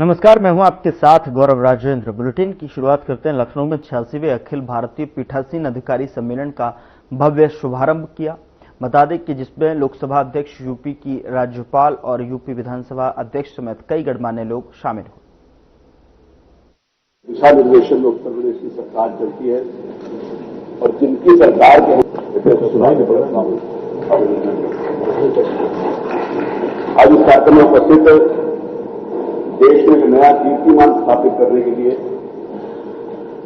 नमस्कार, मैं हूं आपके साथ गौरव राजेंद्र। बुलेटिन की शुरुआत करते हैं। लखनऊ में 86वें अखिल भारतीय पीठासीन अधिकारी सम्मेलन का भव्य शुभारंभ किया। बता दें कि जिसमें लोकसभा अध्यक्ष, यूपी की राज्यपाल और यूपी विधानसभा अध्यक्ष समेत कई गणमान्य लोग शामिल हुए। दिशा निर्देशन में उत्तर प्रदेश की सरकार चलती है और जिनकी सरकार के आज इस कार्यक्रम में उपस्थित देश में एक नया कीर्तिमान स्थापित करने के लिए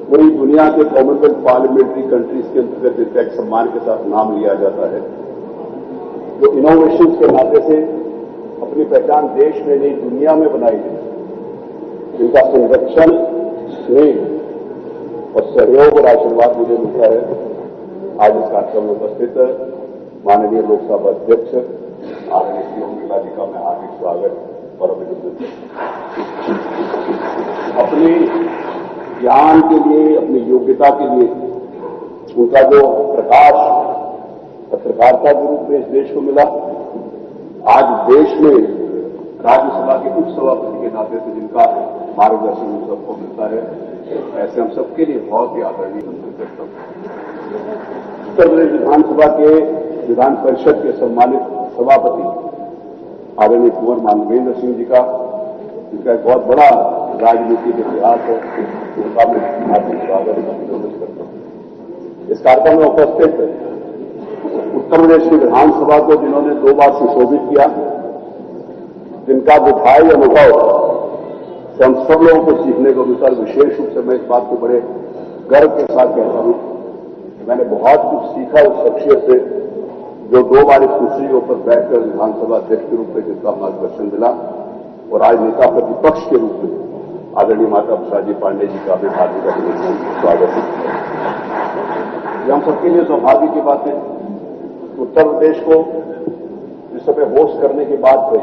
पूरी दुनिया के कॉमनवेल्थ पार्लियामेंट्री कंट्रीज के अंतर्गत जिनका एक सम्मान के साथ नाम लिया जाता है, जो इनोवेशन के नाते से अपनी पहचान देश में नहीं दुनिया में बनाई है, जिनका संरक्षण, स्नेह और सहयोग और आशीर्वाद मुझे मिलता है। आज इस कार्यक्रम में उपस्थित माननीय लोकसभा अध्यक्ष आदरणीय श्री ओम बिरला जी का मैं हार्दिक स्वागत और अभिनंदन। अपने ज्ञान के लिए, अपनी योग्यता के लिए उनका जो प्रकाश पत्रकारिता के रूप में इस देश को मिला, आज देश में राज्यसभा के उप सभापति के नाते से जिनका मार्गदर्शन हम सबको मिलता है, ऐसे हम सबके लिए बहुत ही आदरणीय करता हूं। उत्तर प्रदेश विधानसभा के विधान परिषद के सम्मानित सभापति आदरणीय कुंवर मानवेंद्र सिंह जी का, जिनका एक बहुत बड़ा राजनीतिक इतिहास है, उनका मैं हार्दिक स्वागत और अभिनंदन करता हूं। इस कार्यक्रम में उपस्थित उत्तर प्रदेश की विधानसभा को जिन्होंने 2 बार सुशोभित किया, जिनका विधायी अनुभव से हम सब लोगों को सीखने को मिलता है। विशेष रूप से मैं इस बात को बड़े गर्व के साथ कहता हूं, मैंने बहुत कुछ सीखा उस शख्सियत से जो 2 बार इस कुर्सी के ऊपर बैठकर विधानसभा अध्यक्ष के रूप में जिसका मार्गदर्शन मिला, और आज नेता प्रतिपक्ष के रूप में आदरणीय माता प्रसाद जी पांडे जी का भी हार्दिक अभिनंदन स्वागत है। ये हम सबके लिए सौभाग्य की बात है। उत्तर प्रदेश को इस समय होस्ट करने की बात है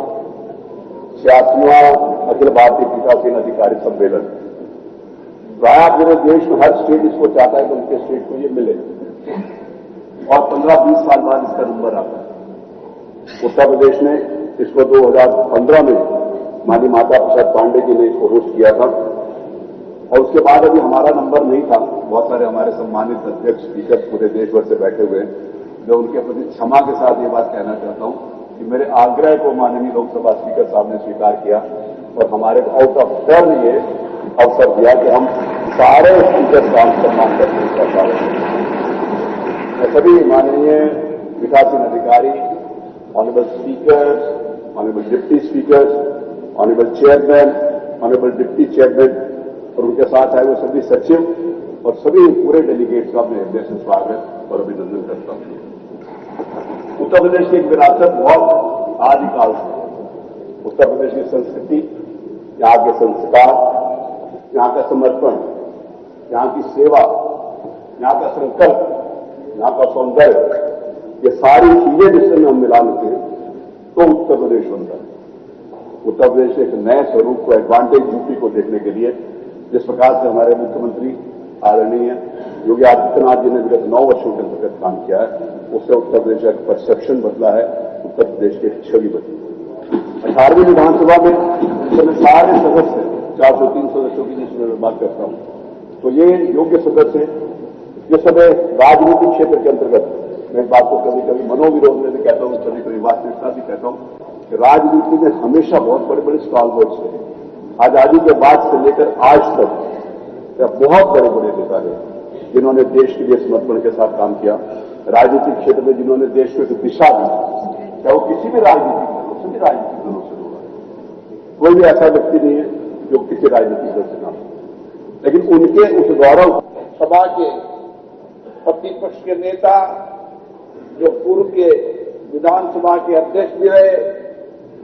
86वां अखिल भारतीय पीठासीन अधिकारी सम्मेलन। प्राय पूरे देश में हर स्टेट इसको चाहता है कि उनके स्टेट को ये मिले, और 15-20 साल बाद इसका नंबर आता है। उत्तर प्रदेश ने इसको 2015 में माननीय माता प्रसाद पांडे जी ने इसको होस्ट किया था, और उसके बाद अभी हमारा नंबर नहीं था। बहुत सारे हमारे सम्मानित अध्यक्ष, स्पीकर पूरे देश भर से बैठे हुए हैं। मैं उनके प्रति क्षमा के साथ ये बात कहना चाहता हूं कि मेरे आग्रह को माननीय लोकसभा स्पीकर साहब ने स्वीकार किया और हमारे आउट ऑफ टर्न ये अवसर दिया कि हम सारे स्पीकर का सम्मान करने का स्वागत करें। सभी माननीय पीठासीन अधिकारी, honourable speakers, honourable deputy speakers, honourable chairman, honourable deputy chairman और उनके साथ आए हुए सभी सचिव और सभी पूरे डेलीगेट्स का अपने हृदय से स्वागत और अभिनंदन करता हूं। उत्तर प्रदेश की एक विरासत बहुत आदिकाल से, उत्तर प्रदेश की संस्कृति, यहाँ के संस्कार, यहाँ का समर्पण, यहाँ की सेवा, यहाँ का संकल्प, यहाँ का सौंदर्य, ये सारी चीजें जिससे हम मिला लेते हैं तो उत्तर प्रदेश बनता है। उत्तर प्रदेश एक नए स्वरूप को, एडवांटेज यूपी को देखने के लिए जिस प्रकार से हमारे मुख्यमंत्री आदरणीय योगी आदित्यनाथ जी ने विगत 9 वर्षों के अंतर्गत काम किया है, उससे उत्तर प्रदेश का परसेप्शन बदला है, उत्तर प्रदेश की छवि बदली। 18वीं विधानसभा में इसमें सारे सदस्य 403 सदस्यों की जिसमें मैं बात करता हूं, तो ये योग्य सदस्य जिस समय राजनीतिक क्षेत्र के अंतर्गत मैं इस बात को कभी कभी मनोविरोध में भी कहता हूं, कभी कभी वास्तविकता भी कहता हूं कि राजनीति में हमेशा बहुत बड़े बड़े स्टॉलवर्ड्स हैं। आजादी के बाद से लेकर आज तक बहुत बड़े बड़े नेता हैं जिन्होंने देश के लिए समर्पण के साथ काम किया। राजनीतिक क्षेत्र में जिन्होंने देश को एक दिशा दी, चाहे वो किसी भी राजनीतिक दल हो, सभी राजनीतिक दलों से होगा। कोई भी ऐसा व्यक्ति नहीं है जो किसी राजनीतिक दल से काम, लेकिन उनके उस गौरव सभा के प्रतिपक्ष के नेता जो पूर्व के विधानसभा के अध्यक्ष भी रहे,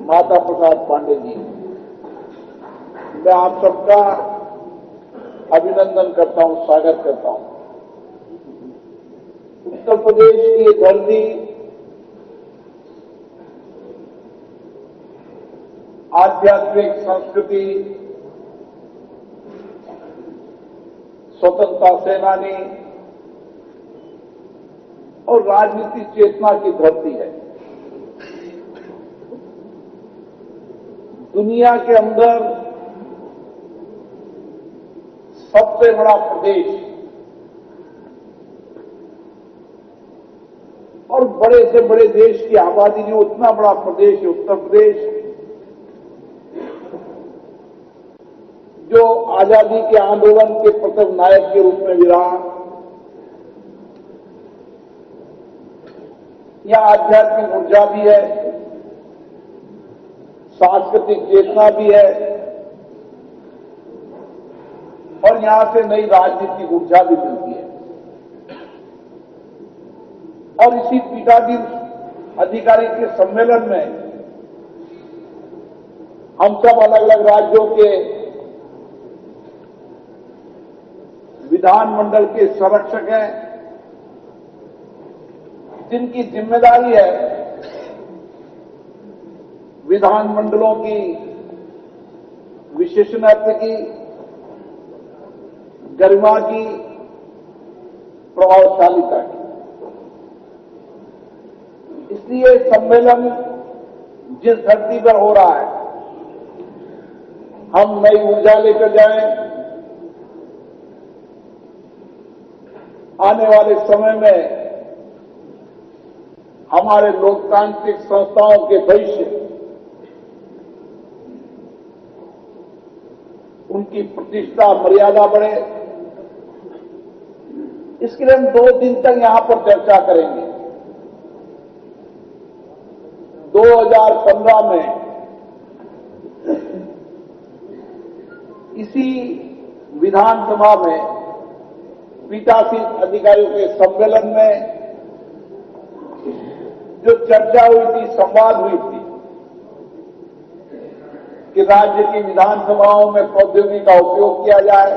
माता प्रसाद पांडे जी, मैं आप सबका अभिनंदन करता हूं, स्वागत करता हूं। उत्तर प्रदेश की ये धरती आध्यात्मिक संस्कृति, स्वतंत्रता सेनानी और राजनीतिक चेतना की धरती है। दुनिया के अंदर सबसे बड़ा प्रदेश और बड़े से बड़े देश की आबादी जो उतना बड़ा प्रदेश है उत्तर प्रदेश, जो आजादी के आंदोलन के प्रथम नायक के रूप में भी रहा। यहां आध्यात्मिक ऊर्जा भी है, सांस्कृतिक चेतना भी है और यहां से नई राजनीतिक ऊर्जा भी मिलती है। और इसी पीठासीन अधिकारी के सम्मेलन में हम सब अलग अलग राज्यों के विधानमंडल के संरक्षक हैं, जिनकी जिम्मेदारी है विधानमंडलों की विशेषणत्व की, गरिमा की, प्रभावशालीता की। इसलिए सम्मेलन जिस धरती पर हो रहा है, हम नई ऊर्जा लेकर जाएं। आने वाले समय में हमारे लोकतांत्रिक संस्थाओं के भविष्य, उनकी प्रतिष्ठा मर्यादा बढ़े, इसके लिए हम 2 दिन तक यहां पर चर्चा करेंगे। 2015 में इसी विधानसभा में पीठासीन अधिकारियों के सम्मेलन में जो चर्चा हुई थी, संवाद हुई थी कि राज्य की विधानसभाओं में प्रौद्योगिकी का उपयोग किया जाए,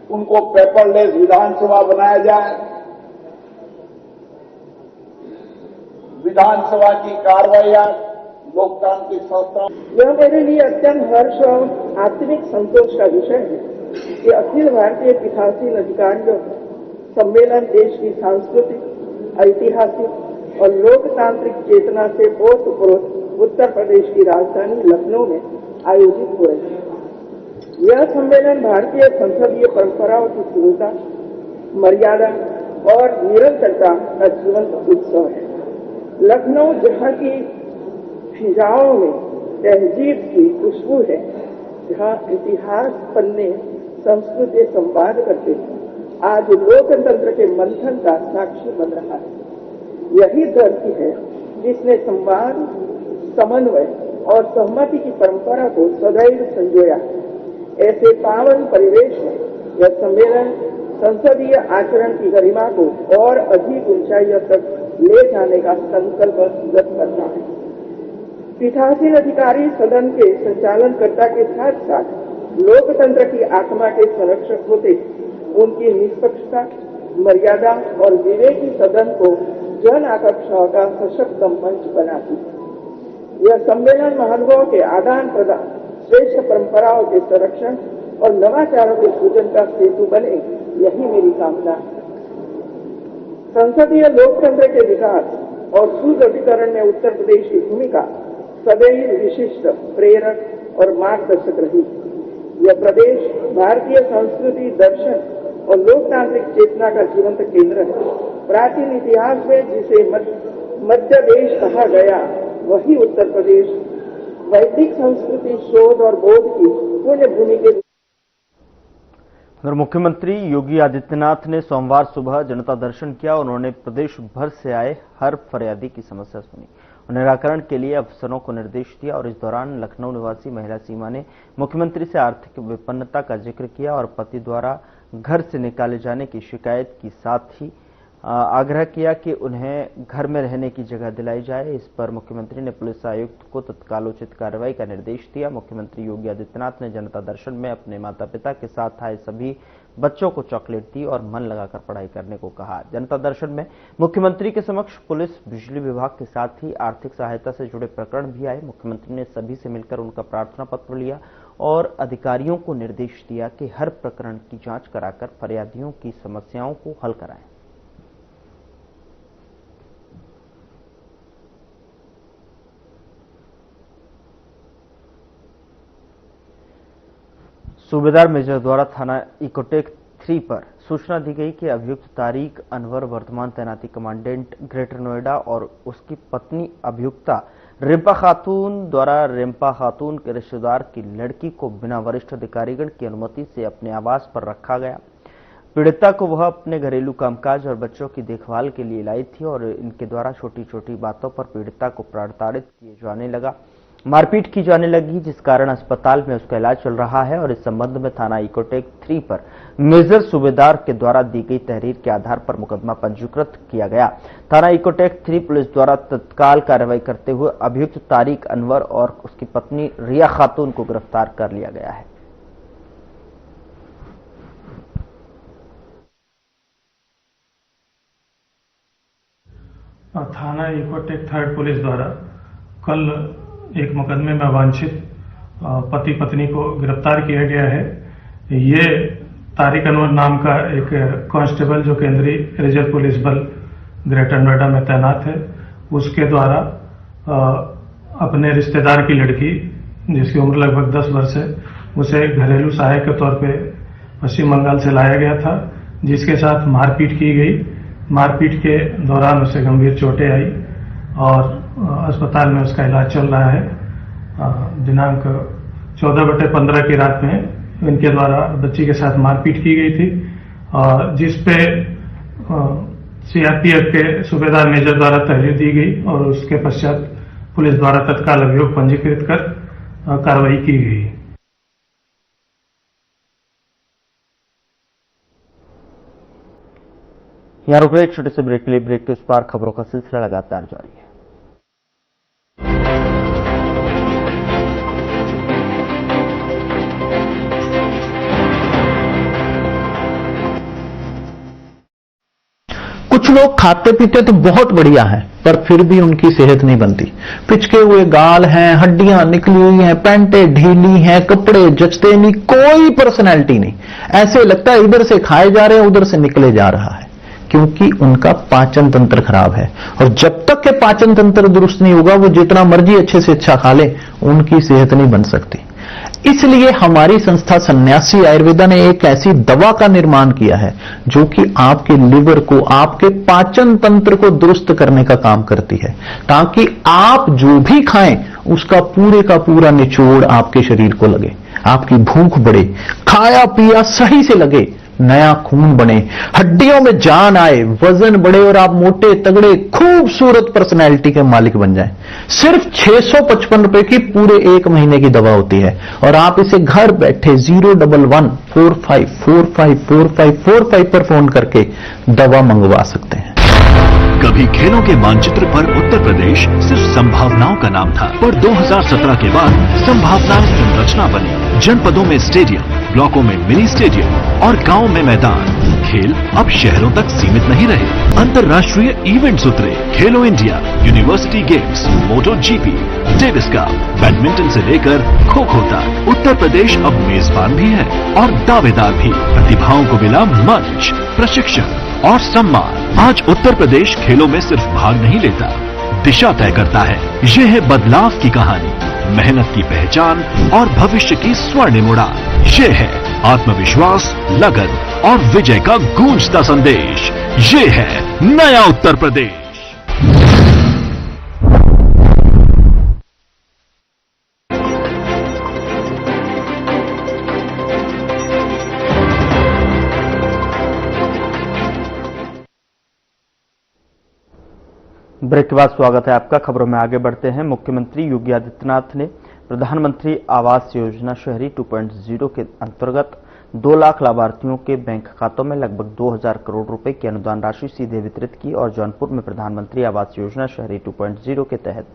उनको पेपरलेस विधानसभा बनाया जाए, विधानसभा की कार्रवाइयां लोकतांत्रिक संस्थाओं। यह मेरे लिए अत्यंत हर्ष और आत्मिक संतोष का विषय है कि अखिल भारतीय पीठासीन अधिकारियों सम्मेलन देश की सांस्कृतिक, ऐतिहासिक और लोकतांत्रिक चेतना से ओतप्रोत उत्तर प्रदेश की राजधानी लखनऊ में आयोजित हो रहे हैं। यह सम्मेलन भारतीय संसदीय परंपराओं की शुद्धता, मर्यादा और निरंतरता का जीवंत उत्सव है। लखनऊ जहां की फिजाओं में तहजीब की खुशबू है, जहां इतिहास पन्ने संस्कृति संवाद करते हैं, आज लोकतंत्र के मंथन का साक्षी बन रहा है। यही धरती है जिसने संवाद, समन्वय और सहमति की परंपरा को सदैव संजोया। ऐसे पावन परिवेश में यह सम्मेलन संसदीय आचरण की गरिमा को और अधिक ऊंचाइयों तक ले जाने का संकल्प व्यक्त करता है। पीठासीन अधिकारी सदन के संचालनकर्ता के साथ साथ लोकतंत्र की आत्मा के संरक्षक होते, उनकी निष्पक्षता, मर्यादा और विवेकी सदन को जन आकांक्षाओं का सशक्त मंच बनाती। यह सम्मेलन महानुभावों के आदान प्रदान, श्रेष्ठ परंपराओं के संरक्षण और नवाचारों के सूजन का सेतु बने, यही मेरी कामना है। संसदीय लोकतंत्र के विकास और सुदृढ़ीकरण में उत्तर प्रदेश की भूमिका सदैव विशिष्ट, प्रेरक और मार्गदर्शक रही। यह प्रदेश भारतीय संस्कृति, दर्शन और लोकतांत्रिक चेतना का जीवंत केंद्र है। प्राचीन इतिहास में जिसे मध्य देश कहा गया, वही उत्तर प्रदेश वैदिक संस्कृति, शोध और बोध की पुण्य भूमि के। उधर मुख्यमंत्री योगी आदित्यनाथ ने सोमवार सुबह जनता दर्शन किया। उन्होंने प्रदेश भर से आए हर फरियादी की समस्या सुनी, निराकरण के लिए अफसरों को निर्देश दिया और इस दौरान लखनऊ निवासी महिला सीमा ने मुख्यमंत्री से आर्थिक विपन्नता का जिक्र किया और पति द्वारा घर से निकाले जाने की शिकायत के साथ ही आग्रह किया कि उन्हें घर में रहने की जगह दिलाई जाए। इस पर मुख्यमंत्री ने पुलिस आयुक्त को तत्काल उचित कार्रवाई का निर्देश दिया। मुख्यमंत्री योगी आदित्यनाथ ने जनता दर्शन में अपने माता पिता के साथ आए सभी बच्चों को चॉकलेट दी और मन लगाकर पढ़ाई करने को कहा। जनता दर्शन में मुख्यमंत्री के समक्ष पुलिस, बिजली विभाग के साथ ही आर्थिक सहायता से जुड़े प्रकरण भी आए। मुख्यमंत्री ने सभी से मिलकर उनका प्रार्थना पत्र लिया और अधिकारियों को निर्देश दिया कि हर प्रकरण की जांच कराकर फरियादियों की समस्याओं को हल कराएं। सूबेदार मेजर द्वारा थाना इकोटेक 3 पर सूचना दी गई कि अभियुक्त तारिक अनवर वर्तमान तैनाती कमांडेंट ग्रेटर नोएडा और उसकी पत्नी अभियुक्ता रिम्पा खातून द्वारा रिम्पा खातून के रिश्तेदार की लड़की को बिना वरिष्ठ अधिकारीगण की अनुमति से अपने आवास पर रखा गया। पीड़िता को वह अपने घरेलू कामकाज और बच्चों की देखभाल के लिए लाई थी और इनके द्वारा छोटी छोटी बातों पर पीड़िता को प्रताड़ित किए जाने लगा, मारपीट की जाने लगी, जिस कारण अस्पताल में उसका इलाज चल रहा है। और इस संबंध में थाना इकोटेक 3 पर मेजर सूबेदार के द्वारा दी गई तहरीर के आधार पर मुकदमा पंजीकृत किया गया। थाना इकोटेक 3 पुलिस द्वारा तत्काल कार्रवाई करते हुए अभियुक्त तारिक अनवर और उसकी पत्नी रिया खातून को गिरफ्तार कर लिया गया है। थाना इकोटेक 3 पुलिस द्वारा कल एक मुकदमे में वांछित पति पत्नी को गिरफ्तार किया गया है। ये तारिक अनवर नाम का एक कांस्टेबल जो केंद्रीय रिजर्व पुलिस बल ग्रेटर नोएडा में तैनात है, उसके द्वारा अपने रिश्तेदार की लड़की जिसकी उम्र लगभग 10 वर्ष है, उसे घरेलू सहायक के तौर पे पश्चिम बंगाल से लाया गया था, जिसके साथ मारपीट की गई। मारपीट के दौरान उसे गंभीर चोटें आई और अस्पताल में उसका इलाज चल रहा है। दिनांक 14/15 की रात में इनके द्वारा बच्ची के साथ मारपीट की गई थी, जिस पे सीआरपीएफ के सूबेदार मेजर द्वारा तहरीर दी गई और उसके पश्चात पुलिस द्वारा तत्काल अभियोग पंजीकृत कर कार्रवाई की गई। यहाँ रुक रहे एक छोटे से ब्रेक के लिए। ब्रेक के उस पार खबरों का सिलसिला लगातार जारी है। कुछ लोग खाते पीते तो बहुत बढ़िया है, पर फिर भी उनकी सेहत नहीं बनती। पिचके हुए गाल हैं, हड्डियां निकली हुई हैं, पैंटें ढीली हैं, कपड़े जचते नहीं, कोई पर्सनैलिटी नहीं। ऐसे लगता है इधर से खाए जा रहे हैं, उधर से निकले जा रहा है, क्योंकि उनका पाचन तंत्र खराब है। और जब तक के पाचन तंत्र दुरुस्त नहीं होगा, वो जितना मर्जी अच्छे से अच्छा खा ले, उनकी सेहत नहीं बन सकती। इसलिए हमारी संस्था सन्यासी आयुर्वेदा ने एक ऐसी दवा का निर्माण किया है जो कि आपके लिवर को, आपके पाचन तंत्र को दुरुस्त करने का काम करती है, ताकि आप जो भी खाएं उसका पूरे का पूरा निचोड़ आपके शरीर को लगे, आपकी भूख बढ़े, खाया पिया सही से लगे, नया खून बने, हड्डियों में जान आए, वजन बढ़े और आप मोटे तगड़े खूबसूरत पर्सनैलिटी के मालिक बन जाएं। सिर्फ 655 रुपए की पूरे 1 महीने की दवा होती है और आप इसे घर बैठे 01145454545 पर फोन करके दवा मंगवा सकते हैं। कभी खेलों के मानचित्र पर उत्तर प्रदेश सिर्फ संभावनाओं का नाम था, पर 2017 के बाद संभावनाएं संरचना बनी। जनपदों में स्टेडियम, ब्लॉकों में मिनी स्टेडियम और गांव में मैदान। खेल अब शहरों तक सीमित नहीं रहे, अंतर्राष्ट्रीय इवेंट्स उतरे। खेलो इंडिया, यूनिवर्सिटी गेम्स, मोटो जीपी, डेविस कप, बैडमिंटन से लेकर खो खो तक उत्तर प्रदेश अब मेजबान भी है और दावेदार भी। प्रतिभाओं को मिला मंच, प्रशिक्षण और सम्मान। आज उत्तर प्रदेश खेलों में सिर्फ भाग नहीं लेता, दिशा तय करता है। ये है बदलाव की कहानी, मेहनत की पहचान और भविष्य की स्वर्णिम उड़ान। ये है आत्मविश्वास, लगन और विजय का गूंजता संदेश। ये है नया उत्तर प्रदेश। ब्रेक के बाद स्वागत है आपका। खबरों में आगे बढ़ते हैं। मुख्यमंत्री योगी आदित्यनाथ ने प्रधानमंत्री आवास योजना शहरी 2.0 के अंतर्गत 2 लाख लाभार्थियों के बैंक खातों में लगभग 2000 करोड़ रुपए की अनुदान राशि सीधे वितरित की और जौनपुर में प्रधानमंत्री आवास योजना शहरी 2.0 के तहत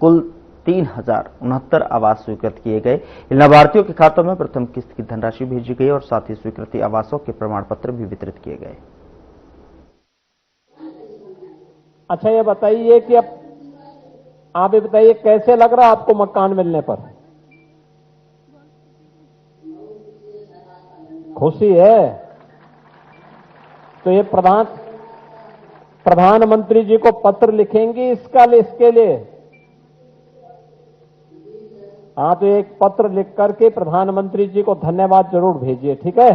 कुल 3069 आवास स्वीकृत किए गए। इन लाभार्थियों के खातों में प्रथम किस्त की धनराशि भेजी गई और साथ ही स्वीकृति आवासों के प्रमाण पत्र भी वितरित किए गए। अच्छा, ये बताइए कि अब आप ये बताइए कैसे लग रहा आपको मकान मिलने पर? खुशी है? तो ये प्रधानमंत्री जी को पत्र लिखेंगे इसके लिए हाँ, तो एक पत्र लिख करके प्रधानमंत्री जी को धन्यवाद जरूर भेजिए, ठीक है?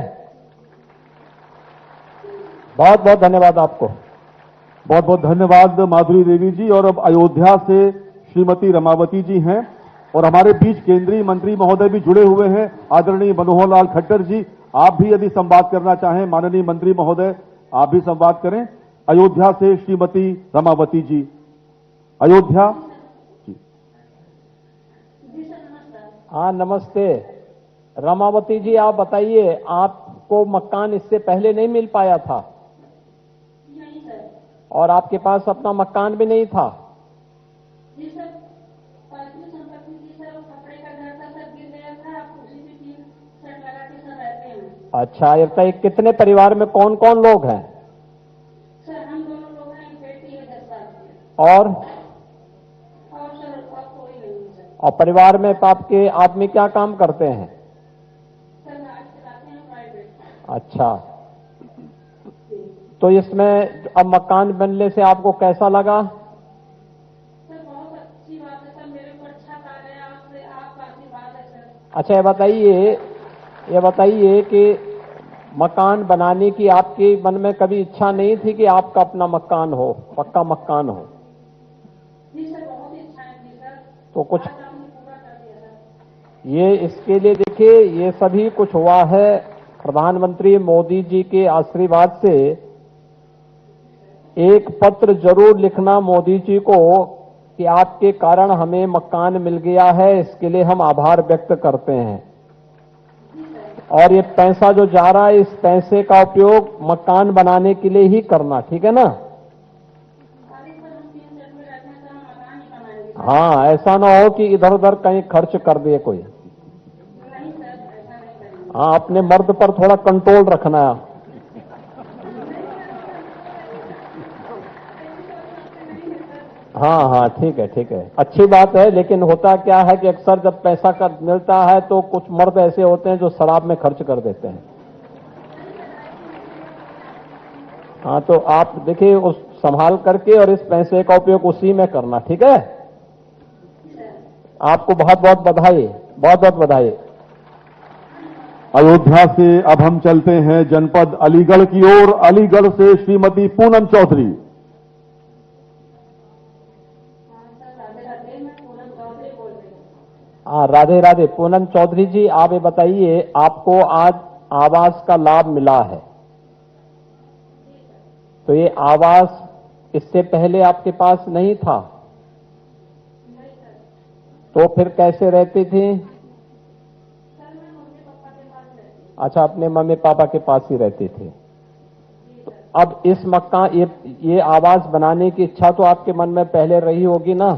बहुत बहुत धन्यवाद आपको। बहुत बहुत धन्यवाद माधुरी देवी जी। और अब अयोध्या से श्रीमती रमावती जी हैं और हमारे बीच केंद्रीय मंत्री महोदय भी जुड़े हुए हैं, आदरणीय मनोहर लाल खट्टर जी। आप भी यदि संवाद करना चाहें, माननीय मंत्री महोदय, आप भी संवाद करें। अयोध्या से श्रीमती रमावती जी, अयोध्या जी। हाँ, नमस्ते रमावती जी, आप बताइए, आपको मकान इससे पहले नहीं मिल पाया था? नहीं सर। और आपके पास अपना मकान भी नहीं था? जी सर, पार्थिव संपत्ति थी सर, कपड़े का घर था सर, गिर गया था, आप उसी में 3 सेट लगा के सर रहते हैं। अच्छा, ये बताइए कितने परिवार में कौन कौन लोग हैं? सर हम दोनों लोग हैं, एक बेटी है 10 साल की। और सर और कोई नहीं है सर। और परिवार में आपके आदमी क्या काम करते हैं? सर गाड़ी चलाते हैं प्राइवेट। अच्छा, तो इसमें अब मकान बनने से आपको कैसा लगा? सर बहुत अच्छी बात है सर, मेरे ऊपर अच्छा कार्य है, आपसे आपका आशीर्वाद है सर। अच्छा, ये बताइए कि मकान बनाने की आपके मन में कभी इच्छा नहीं थी कि आपका अपना मकान हो, पक्का मकान हो? जी सर, बहुत ही इच्छा थी सर। तो कुछ आज आपने पूरा कर दिया सर। ये इसके लिए देखिए, ये सभी कुछ हुआ है प्रधानमंत्री मोदी जी के आशीर्वाद से। एक पत्र जरूर लिखना मोदी जी को कि आपके कारण हमें मकान मिल गया है, इसके लिए हम आभार व्यक्त करते हैं। और ये पैसा जो जा रहा है, इस पैसे का उपयोग मकान बनाने के लिए ही करना, ठीक है ना? अरे सर, हम 3 सेट में रहते हैं सर, हम मकान ही बनाएंगे। हाँ, ऐसा ना हो कि इधर उधर कहीं खर्च कर दिए कोई। नहीं सर, ऐसा नहीं करेंगे। हाँ, अपने मर्द पर थोड़ा कंट्रोल रखना है। हाँ हाँ, ठीक है ठीक है, अच्छी बात है। लेकिन होता क्या है कि अक्सर जब पैसा का मिलता है तो कुछ मर्द ऐसे होते हैं जो शराब में खर्च कर देते हैं। हाँ, तो आप देखिए, उस संभाल करके और इस पैसे का उपयोग उसी में करना, ठीक है? आपको बहुत बहुत बधाई, बहुत बहुत बधाई। अयोध्या से अब हम चलते हैं जनपद अलीगढ़ की ओर। अलीगढ़ से श्रीमती पूनम चौधरी। हाँ, राधे राधे। पूनम चौधरी जी, आप ये बताइए, आपको आज आवास का लाभ मिला है, तो ये आवास इससे पहले आपके पास नहीं था? तो फिर कैसे रहती थी? अच्छा, अपने मम्मी पापा के पास ही रहती थी। तो अब इस मकान, ये आवास बनाने की इच्छा तो आपके मन में पहले रही होगी ना?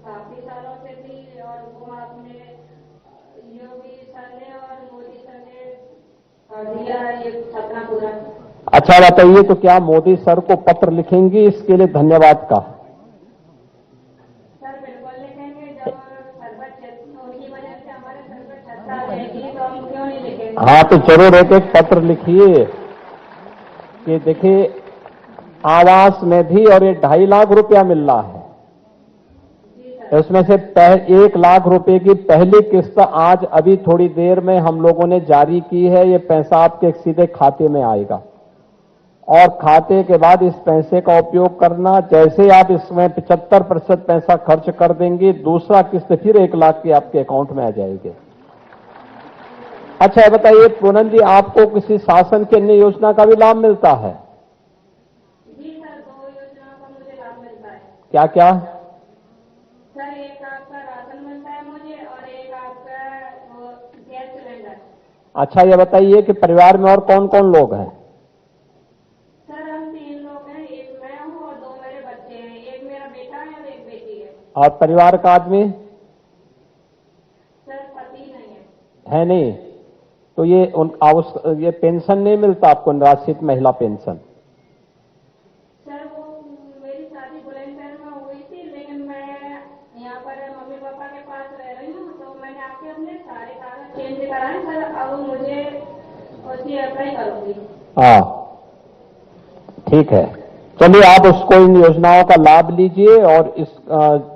काफी सालों से थी, और वो आपने योगी सर ने और मोदी सर ने कर दिया ये सपना पूरा। अच्छा बताइए, तो क्या मोदी सर को पत्र लिखेंगी इसके लिए धन्यवाद का? सर बिल्कुल लिखेंगे, जब सरबत उनकी वजह से हमारे सरबत छत्ता रहेगी तो हम क्यों नहीं लिखेंगे? हाँ, तो जरूर एक एक पत्र लिखिए कि देखिए, आवास में भी और ये 2.5 लाख रुपया मिल रहा है, उसमें से 1 लाख रुपए की पहली किस्त आज अभी थोड़ी देर में हम लोगों ने जारी की है। ये पैसा आपके सीधे खाते में आएगा और खाते के बाद इस पैसे का उपयोग करना। जैसे आप इसमें 75% पैसा खर्च कर देंगे, दूसरा किस्त फिर 1 लाख की आपके अकाउंट में आ जाएगी। अच्छा, बताइए पूनम जी, आपको किसी शासन की अन्य योजना का भी लाभ मिलता है? जी सर, 2 योजनाओं का मुझे लाभ मिलता है। क्या क्या? सर, एक आपका राशन मिलता है मुझे, और एक आपका वो गैस सिलेंडर। अच्छा, ये बताइए कि परिवार में और कौन कौन लोग हैं? सर हम 3 लोग हैं, एक मैं हूँ और 2 मेरे बच्चे हैं, एक मेरा बेटा है और एक बेटी है। और परिवार का आदमी? सर पति नहीं है। है नहीं? तो ये पेंशन नहीं मिलता आपको, निराश्रित महिला पेंशन? सर वो मेरी शादी बुलंदशहर में हुई थी, लेकिन मैं यहाँ पर मम्मी पापा के पास रह रही हूँ, तो मैंने आके अपने सारे कागज चेंज कराए सर। अब मुझे उसकी अप्लाई करूंगी। हाँ, ठीक है। चलिए आप उसको इन योजनाओं का लाभ लीजिए और इस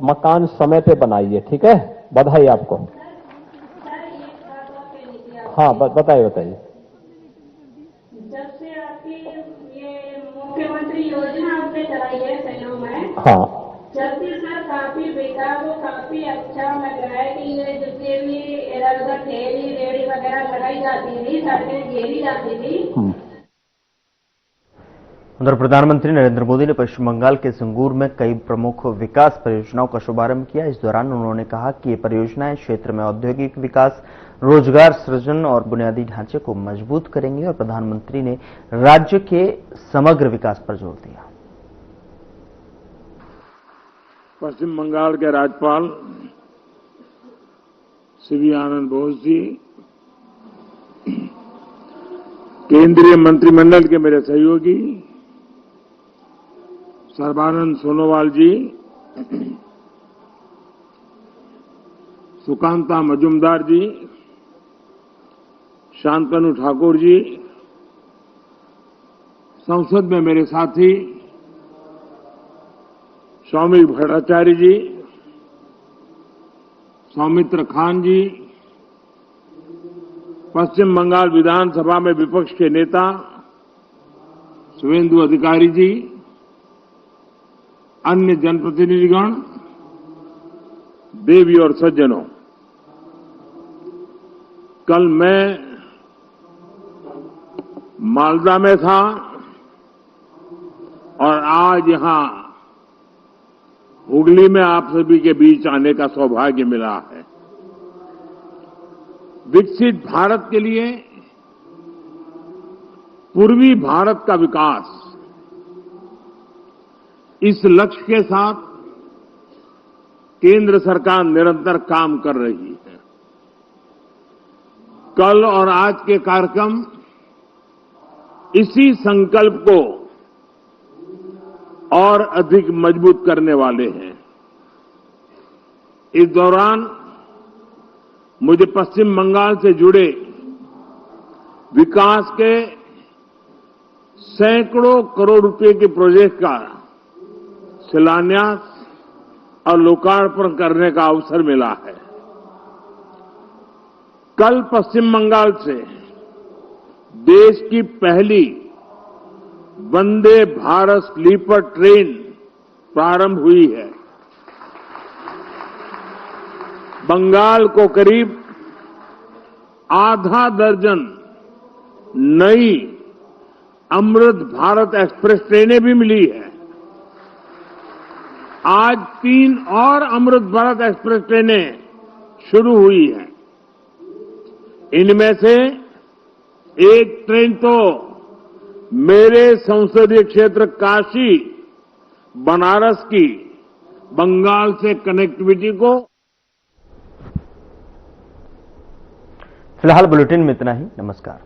मकान समय पे बनाइए, ठीक है? बधाई आपको। सर एक बात और कहनी थी आपको। हाँ बताइए। जब से आपकी ये मुख्यमंत्री योजना आपने चलाई है शहरों में, हाँ, जब से सर काफी बेकार वो काफी अच्छा लग रहा है कि ये जितने भी इधर उधर ठेली रेड़ी वगैरह लगाई जाती थी, सड़कें घेरी जाती थी। उधर प्रधानमंत्री नरेंद्र मोदी ने पश्चिम बंगाल के संगूर में कई प्रमुख विकास परियोजनाओं का शुभारंभ किया। इस दौरान उन्होंने कहा कि ये परियोजनाएं क्षेत्र में औद्योगिक विकास, रोजगार सृजन और बुनियादी ढांचे को मजबूत करेंगी और प्रधानमंत्री ने राज्य के समग्र विकास पर जोर दिया। पश्चिम बंगाल के राज्यपाल श्री आनंद बोस जी, केंद्रीय मंत्रिमंडल के मेरे सहयोगी सर्बानंद सोनोवाल जी, सुकांता मजुमदार जी, शांतनु ठाकुर जी, संसद में मेरे साथी सौमिक भट्टाचार्य जी, सौमित्र खान जी, पश्चिम बंगाल विधानसभा में विपक्ष के नेता शुभेंदु अधिकारी जी, अन्य जनप्रतिनिधिगण, देवी और सज्जनों, कल मैं मालदा में था और आज यहां हुगली में आप सभी के बीच आने का सौभाग्य मिला है। विकसित भारत के लिए पूर्वी भारत का विकास, इस लक्ष्य के साथ केंद्र सरकार निरंतर काम कर रही है। कल और आज के कार्यक्रम इसी संकल्प को और अधिक मजबूत करने वाले हैं। इस दौरान मुझे पश्चिम बंगाल से जुड़े विकास के सैकड़ों करोड़ रुपए के प्रोजेक्ट का शिलान्यास और लोकार्पण करने का अवसर मिला है। कल पश्चिम बंगाल से देश की पहली वंदे भारत स्लीपर ट्रेन प्रारंभ हुई है। बंगाल को करीब आधा दर्जन नई अमृत भारत एक्सप्रेस ट्रेनें भी मिली है। आज 3 और अमृत भारत एक्सप्रेस ट्रेनें शुरू हुई हैं। इनमें से एक ट्रेन तो मेरे संसदीय क्षेत्र काशी बनारस की बंगाल से कनेक्टिविटी को। फिलहाल बुलेटिन में इतना ही। नमस्कार।